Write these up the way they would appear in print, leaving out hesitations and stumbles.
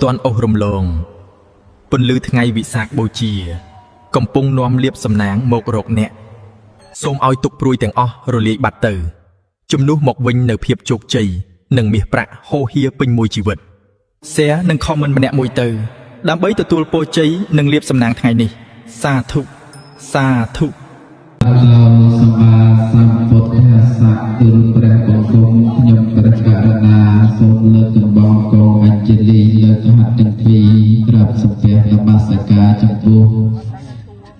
ទាន់អូសរំលងពន្លឺថ្ងៃវិសាខបូជាកំពុងនាំលៀបសំណាងមករកអ្នកសូមឲ្យទុកព្រួយទាំងអស់រលាយបាត់ទៅជំនួសមកវិញនៅភាពជោគជ័យនិងមាសប្រាក់ហូរហៀពេញមួយជីវិត Share និង comment ម្នាក់មួយទៅដើម្បីទទួលពរជ័យនិងលៀបសំណាងថ្ងៃនេះសាធុសាធុ សម្មាសម្ពុទ្ធសាសនាព្រះបង្គំខ្ញុំព្រះករណាសូមលើកដំបងកងអញ្ជលីលើកហាត់ទាំងពីរក្រាបសំពះនមស្ការចំពោះ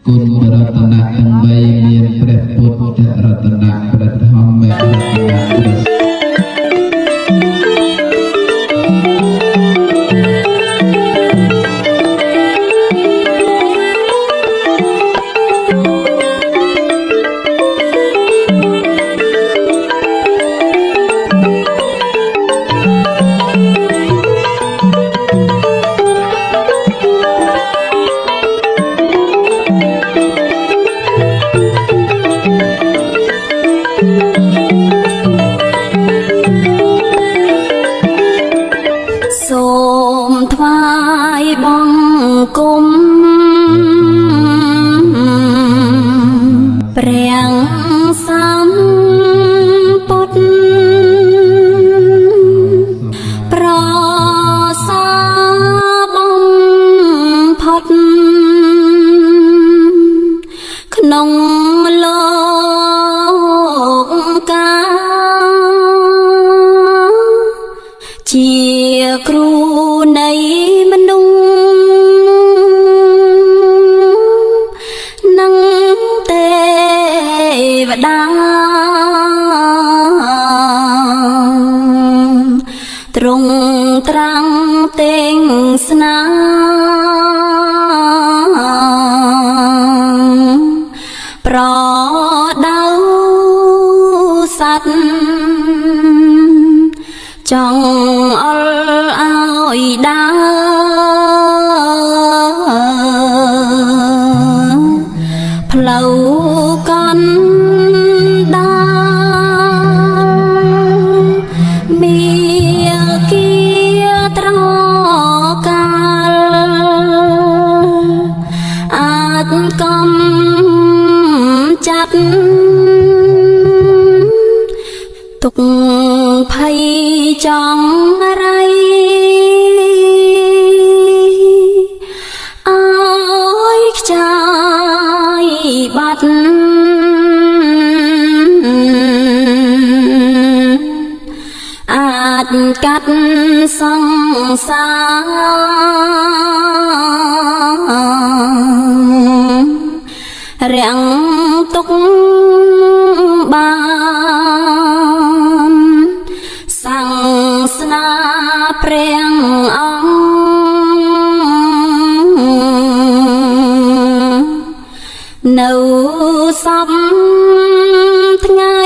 គុណរតនៈទាំង3មានព្រះពុទ្ធរតនៈព្រះធម្មរតនៈព្រះទ្រង់ត្រាំងទេងស្នាប្រដៅសัตว์ចង់អល់ឲ្យដើរផ្លូវកណ្ដាលមានគៀត្រកាលអាចកំចាត់ទុកភ័យចង់រៃអើយខ្ចាយបាត់អាចកាត់សង្សាររាំងទុកបានសាសនាព្រះអង្គនៅសពថ្ងៃ